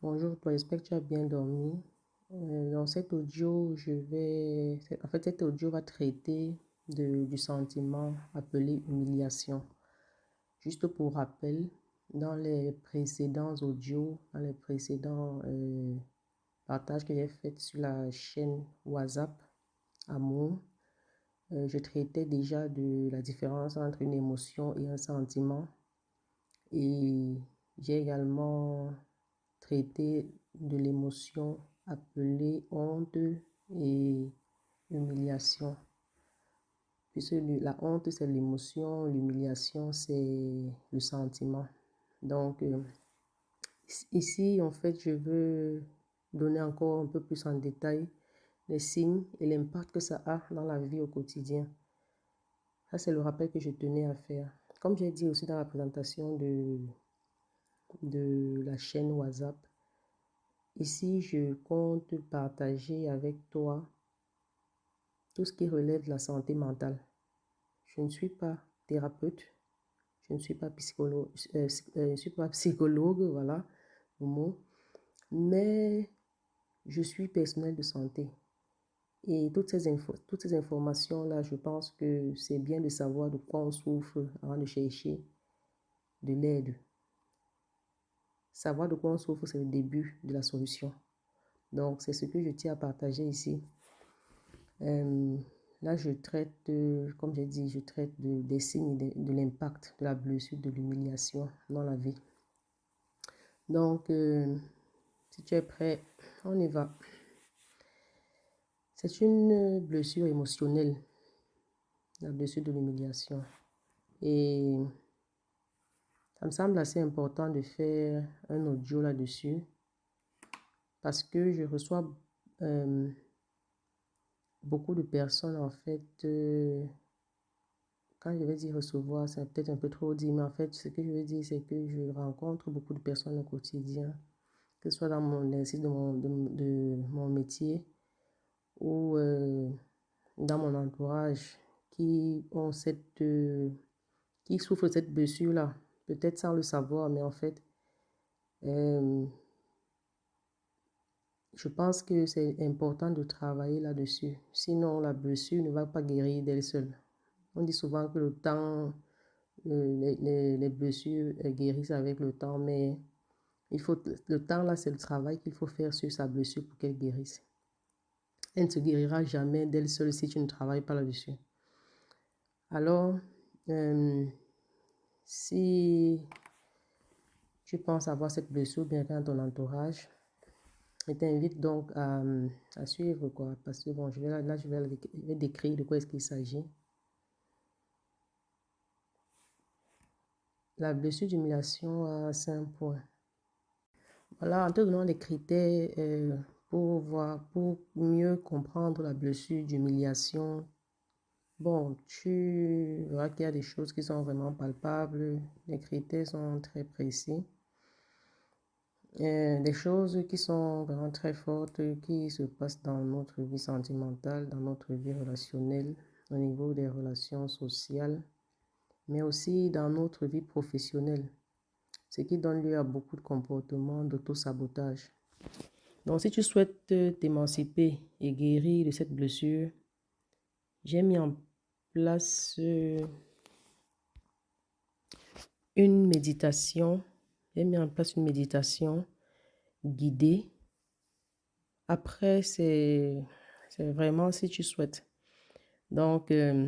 Bonjour, toi, j'espère que tu as bien dormi. Dans cet audio, cet audio va traiter du sentiment appelé humiliation. Juste pour rappel, dans les précédents audios, dans les précédents partages que j'ai faits sur la chaîne WhatsApp Amour, je traitais déjà de la différence entre une émotion et un sentiment. Et j'ai également traité de l'émotion appelée honte et humiliation. Puisque la honte, c'est l'émotion, l'humiliation, c'est le sentiment. Donc, ici, en fait, je veux donner encore un peu plus en détail les signes et l'impact que ça a dans la vie au quotidien. Ça, c'est le rappel que je tenais à faire. Comme j'ai dit aussi dans la présentation de la chaîne WhatsApp, ici, je compte partager avec toi tout ce qui relève de la santé mentale. Je ne suis pas thérapeute, je ne suis pas psychologue, voilà le mot, mais je suis personnel de santé. Et toutes ces informations-là, je pense que c'est bien de savoir de quoi on souffre avant de chercher de l'aide. Savoir de quoi on souffre, c'est le début de la solution. Donc, c'est ce que je tiens à partager ici. Là, je traite, comme j'ai dit, je traite des signes de l'impact, de la blessure, de l'humiliation dans la vie. Donc, si tu es prêt, on y va. C'est une blessure émotionnelle, la blessure de l'humiliation. Et ça me semble assez important de faire un audio là-dessus parce que je reçois beaucoup de personnes, en fait, quand je vais dire recevoir, c'est peut-être un peu trop dit, mais en fait, ce que je veux dire, c'est que je rencontre beaucoup de personnes au quotidien, que ce soit dans l'exercice de mon métier ou dans mon entourage, qui souffrent de cette blessure-là, peut-être sans le savoir, mais en fait, je pense que c'est important de travailler là-dessus. Sinon, la blessure ne va pas guérir d'elle seule. On dit souvent que le temps, les blessures guérissent avec le temps, mais le temps là, c'est le travail qu'il faut faire sur sa blessure pour qu'elle guérisse. Elle ne se guérira jamais d'elle seule si tu ne travailles pas là-dessus. Alors, si tu penses avoir cette blessure bien dans ton entourage, je t'invite donc à suivre, quoi, parce que bon, je vais décrire de quoi est-ce qu'il s'agit. La blessure d'humiliation a 5 points. Voilà, en te donnant des critères pour mieux comprendre la blessure d'humiliation. Bon, tu verras qu'il y a des choses qui sont vraiment palpables, les critères sont très précis. Des choses qui sont vraiment très fortes, qui se passent dans notre vie sentimentale, dans notre vie relationnelle, au niveau des relations sociales, mais aussi dans notre vie professionnelle, ce qui donne lieu à beaucoup de comportements d'auto-sabotage. Donc, si tu souhaites t'émanciper et guérir de cette blessure, j'ai mis en place une méditation. J'ai mis en place une méditation guidée. Après, c'est vraiment si tu souhaites. Donc, la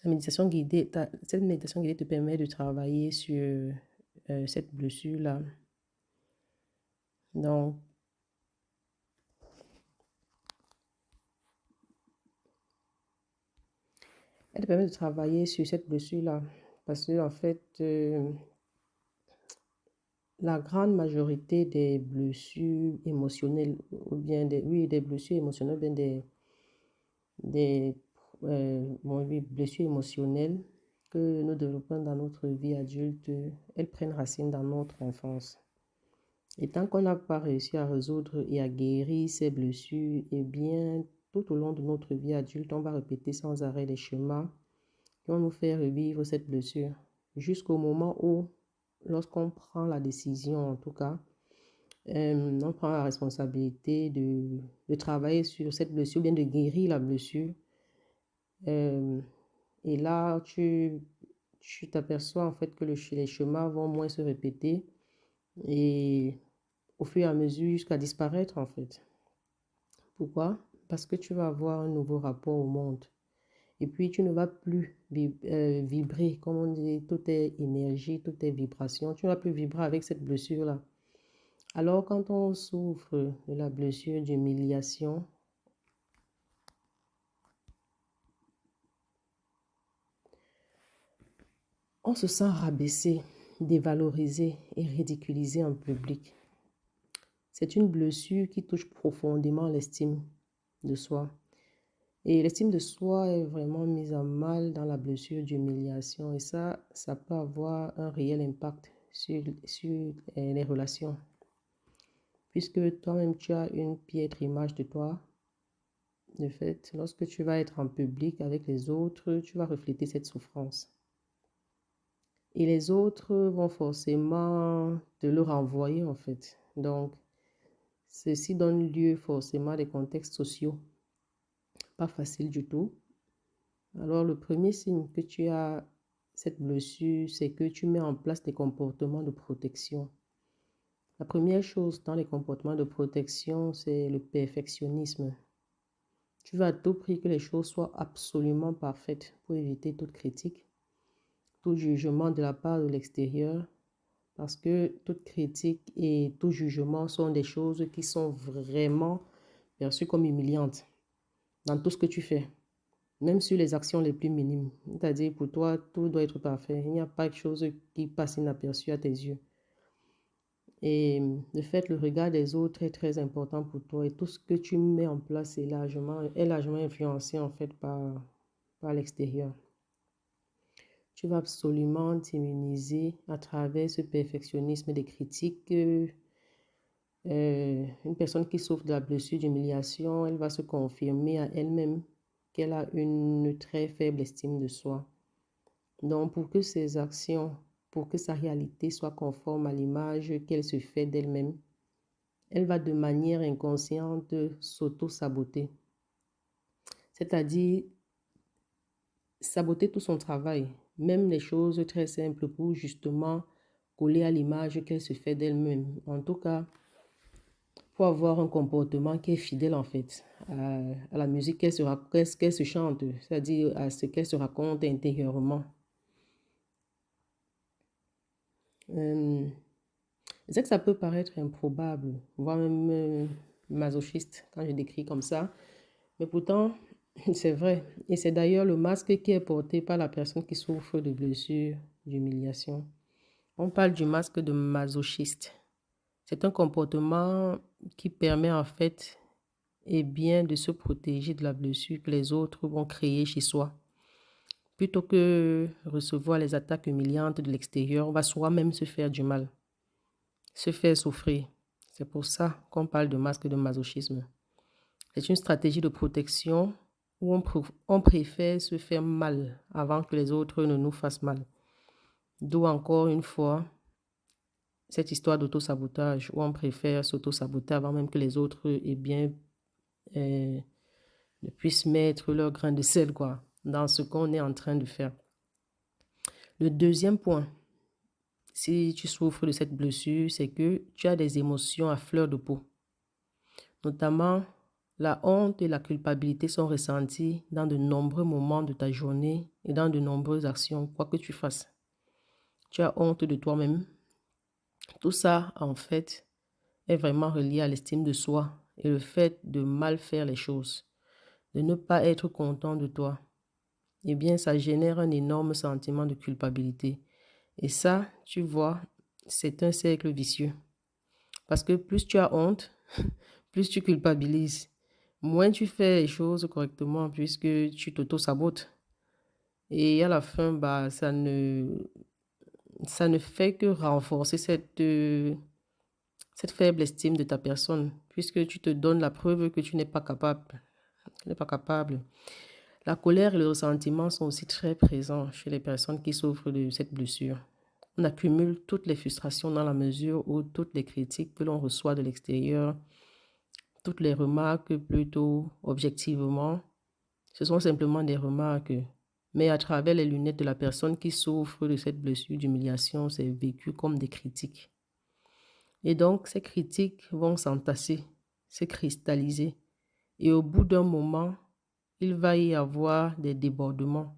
méditation guidée, cette méditation guidée te permet de travailler sur cette blessure-là. Donc, elle te permet de travailler sur cette blessure-là. Parce que, en fait, la grande majorité des blessures émotionnelles, ou bien des blessures émotionnelles, bien blessures émotionnelles que nous développons dans notre vie adulte, elles prennent racine dans notre enfance. Et tant qu'on n'a pas réussi à résoudre et à guérir ces blessures, eh bien, tout au long de notre vie adulte, on va répéter sans arrêt les schémas qui vont nous faire revivre cette blessure jusqu'au moment où lorsqu'on prend la décision, en tout cas, on prend la responsabilité de travailler sur cette blessure, bien de guérir la blessure. Euh, et là, tu t'aperçois en fait que les chemins vont moins se répéter et au fur et à mesure jusqu'à disparaître en fait. Pourquoi? Parce que tu vas avoir un nouveau rapport au monde. Et puis, tu ne vas plus vibrer, comme on dit, tout est énergie, tout est vibration. Tu ne vas plus vibrer avec cette blessure-là. Alors, quand on souffre de la blessure d'humiliation, on se sent rabaissé, dévalorisé et ridiculisé en public. C'est une blessure qui touche profondément l'estime de soi. Et l'estime de soi est vraiment mise à mal dans la blessure d'humiliation. Et ça peut avoir un réel impact sur les relations. Puisque toi-même, tu as une piètre image de toi. De fait, lorsque tu vas être en public avec les autres, tu vas refléter cette souffrance. Et les autres vont forcément te le renvoyer, en fait. Donc, ceci donne lieu forcément à des contextes sociaux pas faciles du tout. Alors, le premier signe que tu as cette blessure, c'est que tu mets en place des comportements de protection. La première chose dans les comportements de protection, c'est le perfectionnisme. Tu veux à tout prix que les choses soient absolument parfaites pour éviter toute critique, tout jugement de la part de l'extérieur, parce que toute critique et tout jugement sont des choses qui sont vraiment perçues comme humiliantes dans tout ce que tu fais, même sur les actions les plus minimes. C'est-à-dire, pour toi, tout doit être parfait. Il n'y a pas de chose qui passe inaperçue à tes yeux. Et de fait, le regard des autres est très important pour toi et tout ce que tu mets en place est largement influencé en fait par l'extérieur. Tu vas absolument t'immuniser à travers ce perfectionnisme des critiques. Une personne qui souffre de la blessure d'humiliation, elle va se confirmer à elle-même qu'elle a une très faible estime de soi. Donc, pour que ses actions, pour que sa réalité soit conforme à l'image qu'elle se fait d'elle-même, elle va de manière inconsciente s'auto-saboter. C'est-à-dire saboter tout son travail, même les choses très simples pour justement coller à l'image qu'elle se fait d'elle-même. En tout cas, pour avoir un comportement qui est fidèle en fait à la musique qu'elle se chante, c'est-à-dire à ce qu'elle se raconte intérieurement. Je sais que ça peut paraître improbable, voire même masochiste quand je décris comme ça, mais pourtant, c'est vrai. Et c'est d'ailleurs le masque qui est porté par la personne qui souffre de blessures, d'humiliation. On parle du masque de masochiste. C'est un comportement qui permet en fait bien de se protéger de la blessure que les autres vont créer chez soi. Plutôt que recevoir les attaques humiliantes de l'extérieur, on va soi-même se faire du mal, se faire souffrir. C'est pour ça qu'on parle de masque de masochisme. C'est une stratégie de protection où on préfère se faire mal avant que les autres ne nous fassent mal. D'où encore une fois cette histoire d'auto-sabotage où on préfère s'auto-saboter avant même que les autres ne puissent mettre leur grain de sel dans ce qu'on est en train de faire. Le deuxième point, si tu souffres de cette blessure, c'est que tu as des émotions à fleur de peau. Notamment, la honte et la culpabilité sont ressenties dans de nombreux moments de ta journée et dans de nombreuses actions, quoi que tu fasses. Tu as honte de toi-même. Tout ça, en fait, est vraiment relié à l'estime de soi et le fait de mal faire les choses, de ne pas être content de toi. Eh bien, ça génère un énorme sentiment de culpabilité. Et ça, tu vois, c'est un cercle vicieux. Parce que plus tu as honte, plus tu culpabilises. Moins tu fais les choses correctement puisque tu t'auto-sabotes. Et à la fin, ça ne fait que renforcer cette faible estime de ta personne puisque tu te donnes la preuve que tu n'es pas capable. Tu n'es pas capable. La colère et le ressentiment sont aussi très présents chez les personnes qui souffrent de cette blessure. on accumule toutes les frustrations dans la mesure où toutes les critiques que l'on reçoit de l'extérieur, toutes les remarques plutôt objectivement, ce sont simplement des remarques. Mais à travers les lunettes de la personne qui souffre de cette blessure d'humiliation, c'est vécu comme des critiques. Et donc, ces critiques vont s'entasser, se cristalliser. Et au bout d'un moment, il va y avoir des débordements,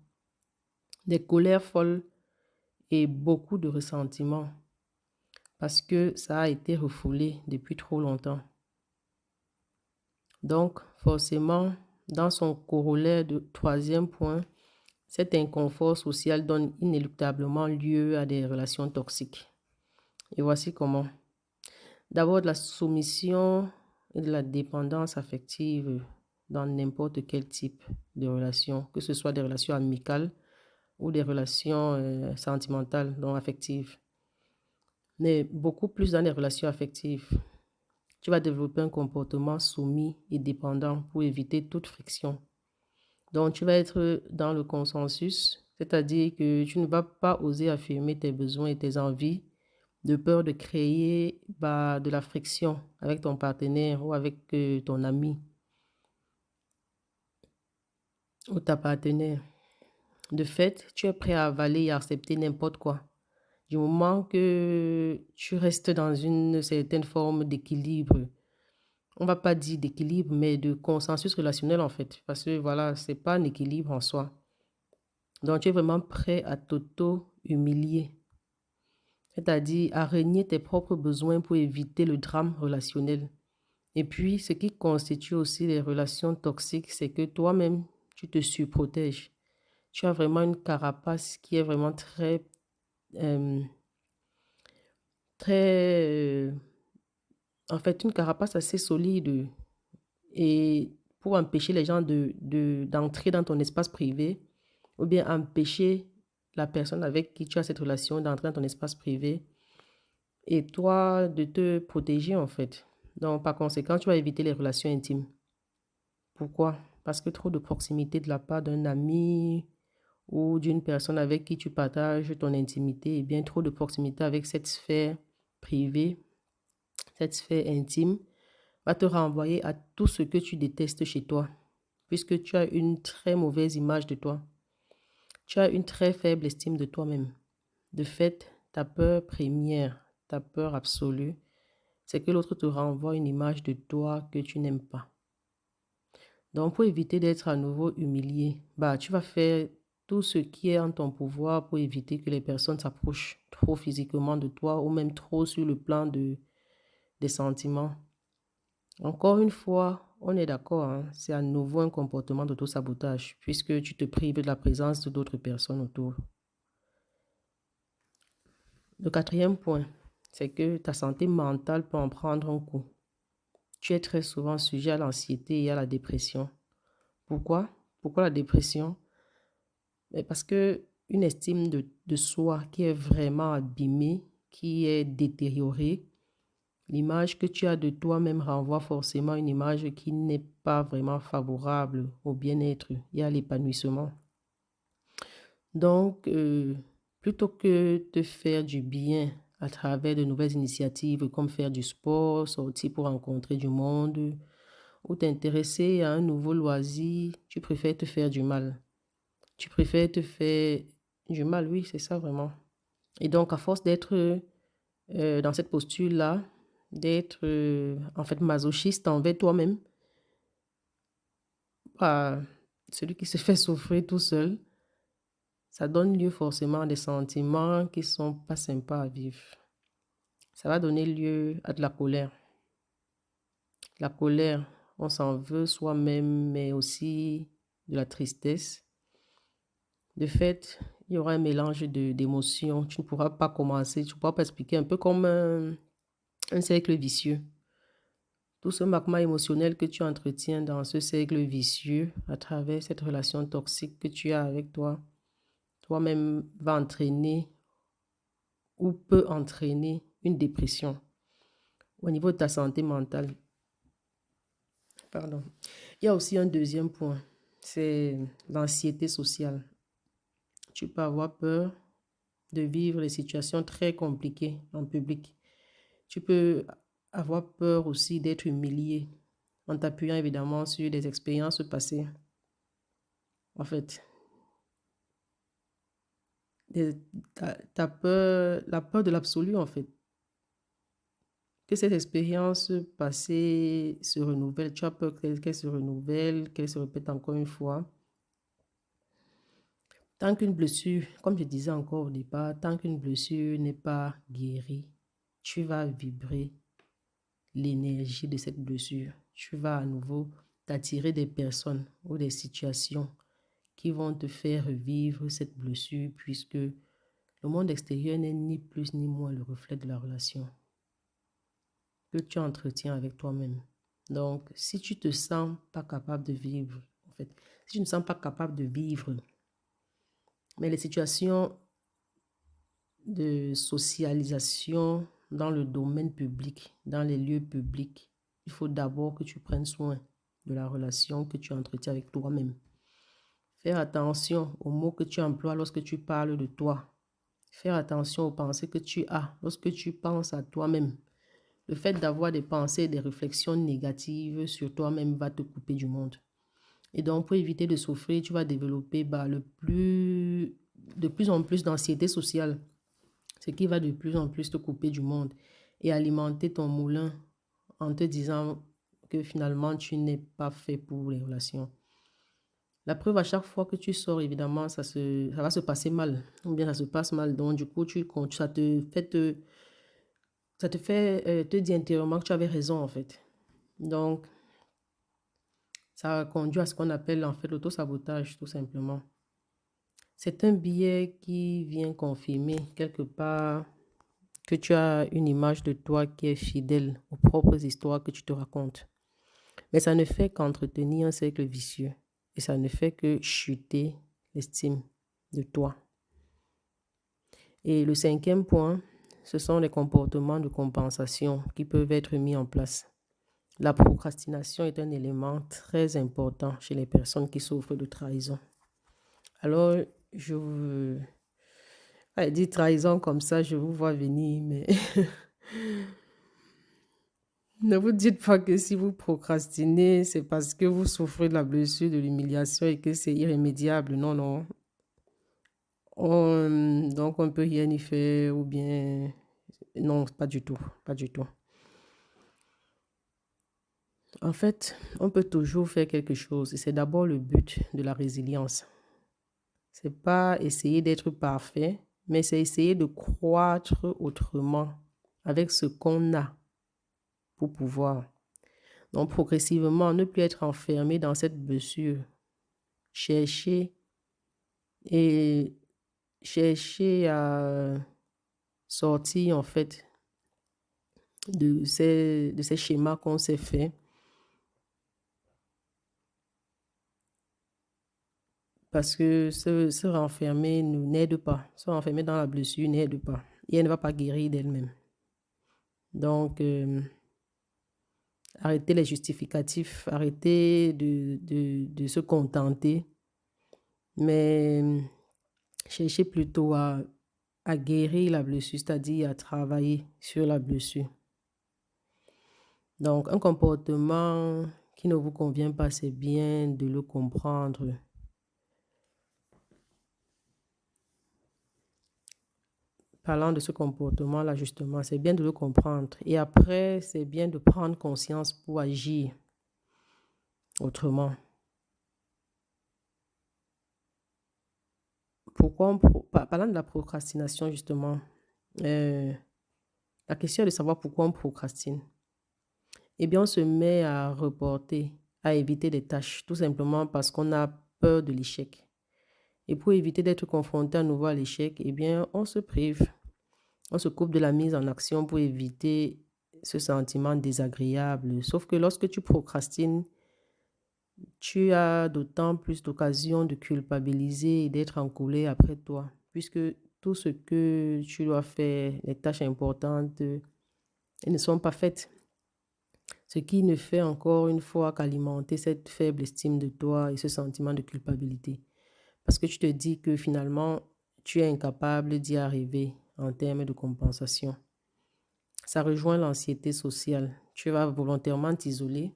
des colères folles et beaucoup de ressentiments parce que ça a été refoulé depuis trop longtemps. Donc, forcément, dans son corollaire de troisième point, cet inconfort social donne inéluctablement lieu à des relations toxiques. Et voici comment. D'abord, de la soumission et de la dépendance affective dans n'importe quel type de relation, que ce soit des relations amicales ou des relations sentimentales, donc affectives. Mais beaucoup plus dans les relations affectives. Tu vas développer un comportement soumis et dépendant pour éviter toute friction. Donc, tu vas être dans le consensus, c'est-à-dire que tu ne vas pas oser affirmer tes besoins et tes envies de peur de créer de la friction avec ton partenaire ou avec ton ami ou ta partenaire. De fait, tu es prêt à avaler et à accepter n'importe quoi. Du moment que tu restes dans une certaine forme d'équilibre, on ne va pas dire d'équilibre, mais de consensus relationnel en fait. Parce que voilà, ce n'est pas un équilibre en soi. Donc, tu es vraiment prêt à t'auto-humilier. C'est-à-dire à renier tes propres besoins pour éviter le drame relationnel. Et puis, ce qui constitue aussi les relations toxiques, c'est que toi-même, tu te surprotèges. Tu as vraiment une carapace qui est vraiment euh, très, en fait, une carapace assez solide. Et pour empêcher les gens d'entrer dans ton espace privé, ou bien empêcher la personne avec qui tu as cette relation d'entrer dans ton espace privé, et toi de te protéger en fait. Donc, par conséquent, tu vas éviter les relations intimes. Pourquoi? Parce que trop de proximité de la part d'un ami ou d'une personne avec qui tu partages ton intimité, et bien trop de proximité avec cette sphère privée, cette sphère intime, va te renvoyer à tout ce que tu détestes chez toi, puisque tu as une très mauvaise image de toi. Tu as une très faible estime de toi-même. De fait, ta peur première, ta peur absolue, c'est que l'autre te renvoie une image de toi que tu n'aimes pas. Donc, pour éviter d'être à nouveau humilié, tu vas faire tout ce qui est en ton pouvoir pour éviter que les personnes s'approchent trop physiquement de toi ou même trop sur le plan des sentiments. Encore une fois, on est d'accord, hein, c'est à nouveau un comportement d'auto-sabotage puisque tu te prives de la présence d'autres personnes autour. Le quatrième point, c'est que ta santé mentale peut en prendre un coup. Tu es très souvent sujet à l'anxiété et à la dépression. Pourquoi? Pourquoi la dépression? Parce que une estime de soi qui est vraiment abîmée, qui est détériorée, l'image que tu as de toi-même renvoie forcément une image qui n'est pas vraiment favorable au bien-être et à l'épanouissement. Donc, plutôt que de faire du bien à travers de nouvelles initiatives comme faire du sport, sortir pour rencontrer du monde ou t'intéresser à un nouveau loisir, tu préfères te faire du mal. Tu préfères te faire du mal, oui, c'est ça vraiment. Et donc, à force d'être dans cette posture-là, d'être en fait masochiste envers toi-même, celui qui se fait souffrir tout seul, ça donne lieu forcément à des sentiments qui ne sont pas sympas à vivre. Ça va donner lieu à de la colère. La colère, on s'en veut soi-même, mais aussi de la tristesse. De fait, il y aura un mélange d'émotions. Tu ne pourras pas commencer, tu ne pourras pas expliquer, un peu comme un cercle vicieux. Tout ce magma émotionnel que tu entretiens dans ce cercle vicieux à travers cette relation toxique que tu as avec toi, toi-même va entraîner ou peut entraîner une dépression au niveau de ta santé mentale. Pardon. Il y a aussi un deuxième point, c'est l'anxiété sociale. Tu peux avoir peur de vivre des situations très compliquées en public. Tu peux avoir peur aussi d'être humilié en t'appuyant évidemment sur des expériences passées. En fait, t'as peur, la peur de l'absolu en fait. Que cette expérience passée se renouvelle. Tu as peur qu'elle se renouvelle, qu'elle se répète encore une fois. Tant qu'une blessure, comme je disais encore au départ, tant qu'une blessure n'est pas guérie, tu vas vibrer l'énergie de cette blessure. Tu vas à nouveau t'attirer des personnes ou des situations qui vont te faire vivre cette blessure puisque le monde extérieur n'est ni plus ni moins le reflet de la relation que tu entretiens avec toi-même. Donc, si tu te sens pas capable de vivre, en fait, si tu ne sens pas capable de vivre, mais les situations de socialisation dans le domaine public, dans les lieux publics, il faut d'abord que tu prennes soin de la relation que tu entretiens avec toi-même. Faire attention aux mots que tu emploies lorsque tu parles de toi. Faire attention aux pensées que tu as lorsque tu penses à toi-même. Le fait d'avoir des pensées et des réflexions négatives sur toi-même va te couper du monde. Et donc, pour éviter de souffrir, tu vas développer de plus en plus d'anxiété sociale, ce qui va de plus en plus te couper du monde et alimenter ton moulin en te disant que finalement, tu n'es pas fait pour les relations. La preuve, à chaque fois que tu sors, évidemment, ça va se passer mal, ou bien ça se passe mal. Donc, du coup, ça te fait te dire intérieurement que tu avais raison, en fait. Donc, ça conduit à ce qu'on appelle, en fait, l'auto-sabotage, tout simplement. C'est un biais qui vient confirmer quelque part que tu as une image de toi qui est fidèle aux propres histoires que tu te racontes. Mais ça ne fait qu'entretenir un cercle vicieux et ça ne fait que chuter l'estime de toi. Et le cinquième point, ce sont les comportements de compensation qui peuvent être mis en place. La procrastination est un élément très important chez les personnes qui souffrent de trahison. Alors, dire trahison comme ça, je vous vois venir, mais ne vous dites pas que si vous procrastinez, c'est parce que vous souffrez de la blessure, de l'humiliation et que c'est irrémédiable. Non, non. Donc, on ne peut rien y faire ou bien... Non, pas du tout. Pas du tout. En fait, on peut toujours faire quelque chose et c'est d'abord le but de la résilience. C'est pas essayer d'être parfait, mais c'est essayer de croître autrement avec ce qu'on a pour pouvoir. Donc, progressivement, ne plus être enfermé dans cette blessure. Chercher à sortir, en fait, de ces schémas qu'on s'est fait. Parce que se renfermer n'aide pas. Se renfermer dans la blessure n'aide pas. Et elle ne va pas guérir d'elle-même. Donc, arrêtez les justificatifs, arrêtez de se contenter, mais cherchez plutôt à guérir la blessure, c'est-à-dire à travailler sur la blessure. Donc, un comportement qui ne vous convient pas, c'est bien de le comprendre. Parlant de ce comportement-là, justement, c'est bien de le comprendre. Et après, c'est bien de prendre conscience pour agir autrement. Parlant de la procrastination, justement, la question est de savoir pourquoi on procrastine. Eh bien, on se met à reporter, à éviter des tâches, tout simplement parce qu'on a peur de l'échec. Et pour éviter d'être confronté à nouveau à l'échec, eh bien, on se prive. On se coupe de la mise en action pour éviter ce sentiment désagréable. Sauf que lorsque tu procrastines, tu as d'autant plus d'occasions de culpabiliser et d'être encoulé après toi, puisque tout ce que tu dois faire, les tâches importantes, elles ne sont pas faites. Ce qui ne fait encore une fois qu'alimenter cette faible estime de toi et ce sentiment de culpabilité. Parce que tu te dis que finalement, tu es incapable d'y arriver en termes de compensation. Ça rejoint l'anxiété sociale. Tu vas volontairement t'isoler.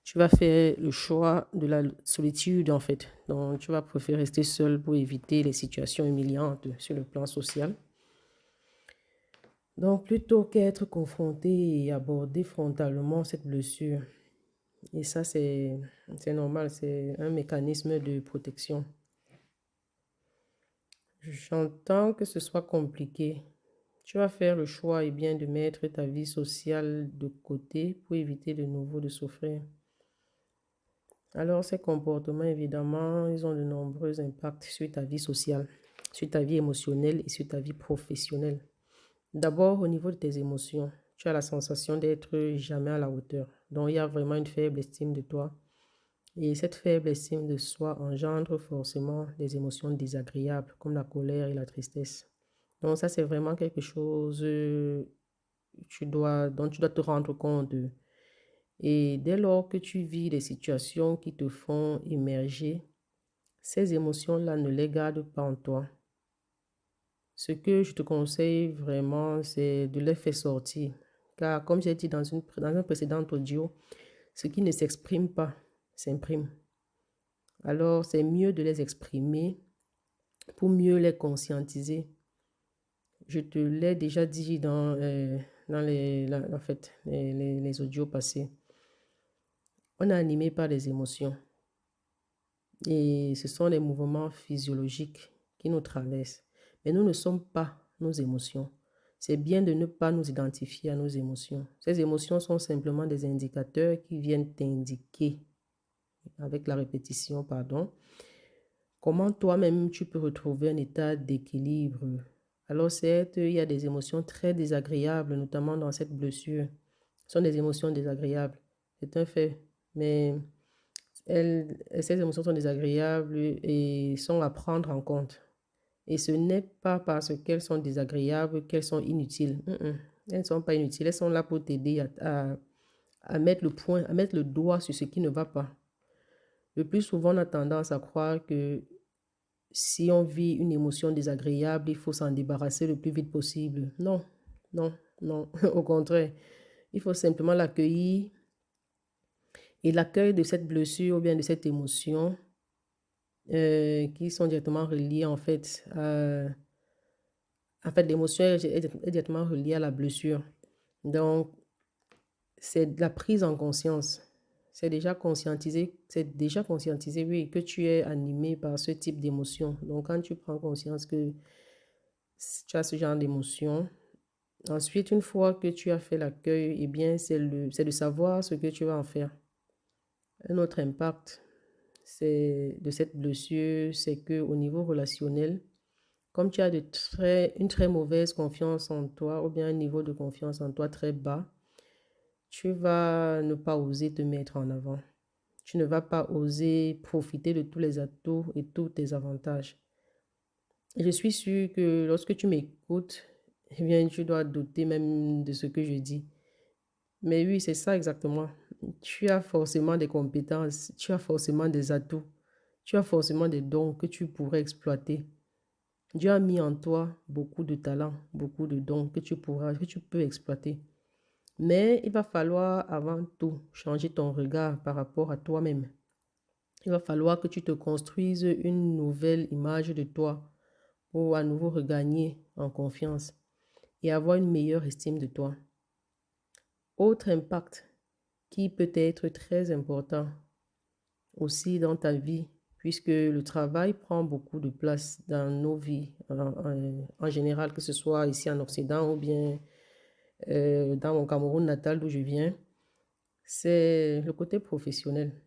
Tu vas faire le choix de la solitude, en fait. Donc, tu vas préférer rester seul pour éviter les situations humiliantes sur le plan social. Donc, plutôt qu'être confronté et aborder frontalement cette blessure. Et ça, c'est normal, c'est un mécanisme de protection. J'entends que ce soit compliqué. Tu vas faire le choix et bien de mettre ta vie sociale de côté pour éviter de nouveau de souffrir. Alors, ces comportements, évidemment, ils ont de nombreux impacts sur ta vie sociale, sur ta vie émotionnelle et sur ta vie professionnelle. D'abord, au niveau de tes émotions, tu as la sensation d'être jamais à la hauteur. Donc, il y a vraiment une faible estime de toi. Et cette faible estime de soi engendre forcément des émotions désagréables comme la colère et la tristesse. Donc, ça, c'est vraiment quelque chose dont tu dois te rendre compte. Et dès lors que tu vis des situations qui te font émerger, ces émotions-là, ne les garde pas en toi. Ce que je te conseille vraiment, c'est de les faire sortir. Car comme j'ai dit dans un précédent audio, ce qui ne s'exprime pas s'imprime. Alors, c'est mieux de les exprimer pour mieux les conscientiser. Je te l'ai déjà dit dans les audios passés. On est animé par des émotions. Et ce sont les mouvements physiologiques qui nous traversent. Mais nous ne sommes pas nos émotions. C'est bien de ne pas nous identifier à nos émotions. Ces émotions sont simplement des indicateurs qui viennent t'indiquer, avec la répétition, comment toi-même tu peux retrouver un état d'équilibre. Alors certes, il y a des émotions très désagréables, notamment dans cette blessure. Ce sont des émotions désagréables, c'est un fait. Mais ces émotions sont désagréables et sont à prendre en compte. Et ce n'est pas parce qu'elles sont désagréables qu'elles sont inutiles. Elles ne sont pas inutiles, elles sont là pour t'aider à mettre le point, à mettre le doigt sur ce qui ne va pas. Le plus souvent, on a tendance à croire que si on vit une émotion désagréable, il faut s'en débarrasser le plus vite possible. Non, non, non. Au contraire, il faut simplement l'accueillir. Et l'accueil de cette blessure ou bien de cette émotion qui sont directement reliées en fait l'émotion est directement reliée à la blessure. Donc, c'est de la prise en conscience. C'est déjà conscientisé, oui, que tu es animé par ce type d'émotion. Donc, quand tu prends conscience que tu as ce genre d'émotion, ensuite, une fois que tu as fait l'accueil, eh bien, c'est de savoir ce que tu vas en faire. Un autre impact de cette blessure, c'est qu'au niveau relationnel, comme tu as une très mauvaise confiance en toi ou bien un niveau de confiance en toi très bas, tu vas ne pas oser te mettre en avant. Tu ne vas pas oser profiter de tous les atouts et tous tes avantages. Et je suis sûre que lorsque tu m'écoutes, eh bien, tu dois douter même de ce que je dis. Mais oui, c'est ça exactement. Tu as forcément des compétences, tu as forcément des atouts, tu as forcément des dons que tu pourrais exploiter. Dieu a mis en toi beaucoup de talents, beaucoup de dons que tu peux exploiter. Mais il va falloir avant tout changer ton regard par rapport à toi-même. Il va falloir que tu te construises une nouvelle image de toi pour à nouveau regagner en confiance et avoir une meilleure estime de toi. Autre impact qui peut être très important aussi dans ta vie, puisque le travail prend beaucoup de place dans nos vies en général, que ce soit ici en Occident ou bien dans mon Cameroun natal d'où je viens, c'est le côté professionnel.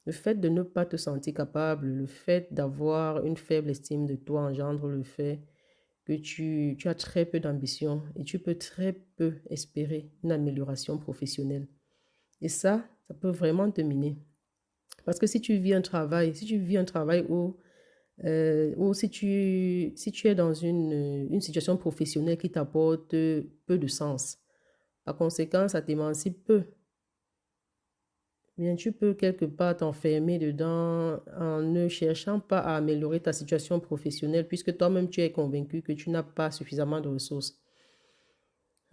Le fait de ne pas te sentir capable, le fait d'avoir une faible estime de toi engendre le fait que tu as très peu d'ambition et tu peux très peu espérer une amélioration professionnelle. Et ça peut vraiment te miner. Parce que si tu vis un travail ou si tu es dans une situation professionnelle qui t'apporte peu de sens, par conséquent, ça t'émancipe peu. bien tu peux quelque part t'enfermer dedans en ne cherchant pas à améliorer ta situation professionnelle puisque toi-même tu es convaincu que tu n'as pas suffisamment de ressources.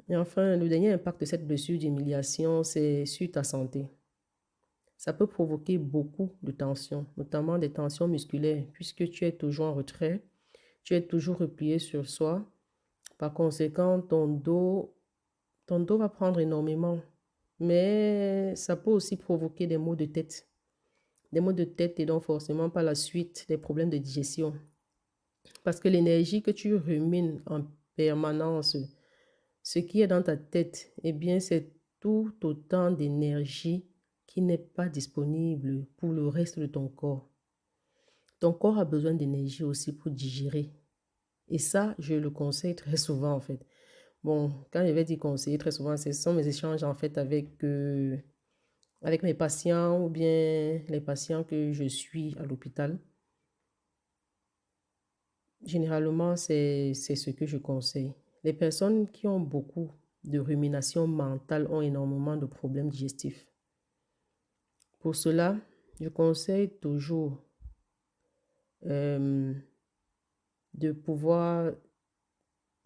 Et enfin, le dernier impact de cette blessure d'humiliation, c'est sur ta santé. Ça peut provoquer beaucoup de tensions, notamment des tensions musculaires, puisque tu es toujours en retrait, tu es toujours replié sur soi. Par conséquent, ton dos va prendre énormément. Mais ça peut aussi provoquer des maux de tête. Des maux de tête et donc forcément par la suite des problèmes de digestion. Parce que l'énergie que tu rumines en permanence, ce qui est dans ta tête, eh bien, c'est tout autant d'énergie qui n'est pas disponible pour le reste de ton corps. Ton corps a besoin d'énergie aussi pour digérer. Et ça, je le conseille très souvent en fait. Bon, quand je vais dire conseiller très souvent, ce sont mes échanges en fait avec mes patients ou bien les patients que je suis à l'hôpital. Généralement, c'est ce que je conseille. Les personnes qui ont beaucoup de rumination mentale ont énormément de problèmes digestifs. Pour cela, je conseille toujours euh, de pouvoir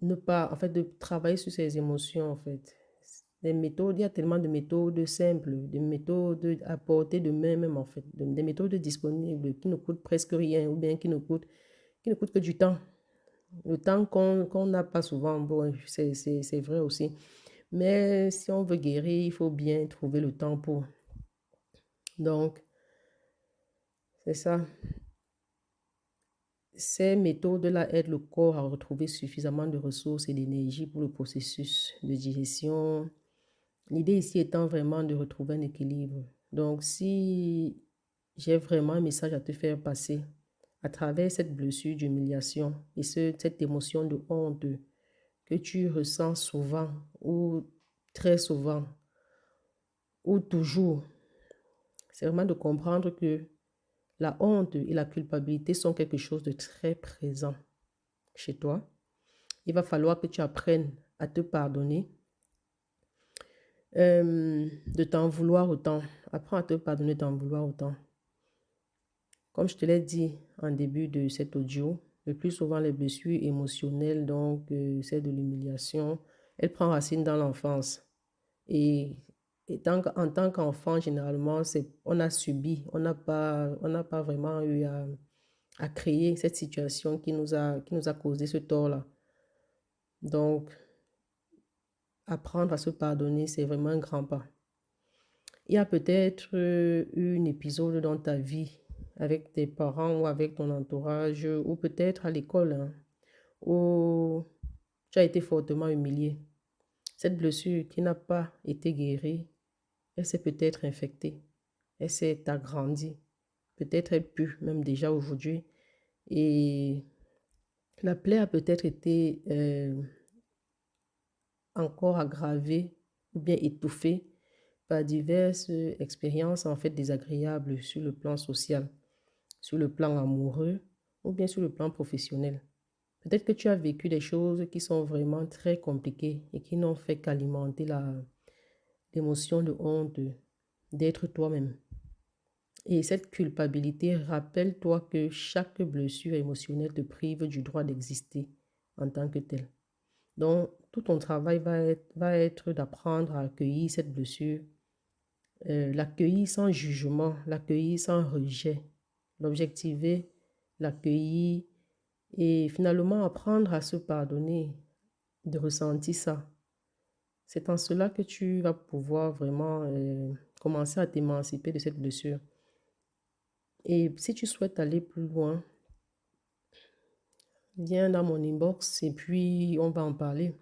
ne pas, en fait, de travailler sur ses émotions, en fait. Les méthodes, il y a tellement de méthodes simples, des méthodes à portée de main même, en fait, des méthodes disponibles qui ne coûtent presque rien ou bien qui ne coûtent que du temps. Le temps qu'on n'a pas souvent, bon, c'est vrai aussi. Mais si on veut guérir, il faut bien trouver le temps pour. Donc, c'est ça. Ces méthodes-là aident le corps à retrouver suffisamment de ressources et d'énergie pour le processus de digestion. L'idée ici étant vraiment de retrouver un équilibre. Donc, si j'ai vraiment un message à te faire passer à travers cette blessure d'humiliation et cette émotion de honte que tu ressens souvent ou très souvent ou toujours, c'est vraiment de comprendre que la honte et la culpabilité sont quelque chose de très présent chez toi. Il va falloir que tu apprennes à te pardonner, de t'en vouloir autant. Apprends à te pardonner, t'en vouloir autant. Comme je te l'ai dit en début de cet audio, le plus souvent les blessures émotionnelles, donc c'est de l'humiliation, elles prennent racine dans l'enfance. Et, en tant qu'enfant, généralement, on a subi, on n'a pas vraiment eu à créer cette situation qui nous a causé ce tort-là. Donc, apprendre à se pardonner, c'est vraiment un grand pas. Il y a peut-être eu un épisode dans ta vie avec tes parents ou avec ton entourage ou peut-être à l'école, hein, où tu as été fortement humilié. Cette blessure qui n'a pas été guérie, elle s'est peut-être infectée, elle s'est agrandie, peut-être elle pue même déjà aujourd'hui et la plaie a peut-être été encore aggravée ou bien étouffée par diverses expériences en fait désagréables sur le plan social, sur le plan amoureux ou bien sur le plan professionnel. Peut-être que tu as vécu des choses qui sont vraiment très compliquées et qui n'ont fait qu'alimenter l'émotion de honte d'être toi-même. Et cette culpabilité, rappelle-toi que chaque blessure émotionnelle te prive du droit d'exister en tant que tel. Donc, tout ton travail va être d'apprendre à accueillir cette blessure, l'accueillir sans jugement, l'accueillir sans rejet, l'objectiver, l'accueillir et finalement apprendre à se pardonner de ressentir ça. C'est en cela que tu vas pouvoir vraiment commencer à t'émanciper de cette blessure. Et si tu souhaites aller plus loin, viens dans mon inbox et puis on va en parler.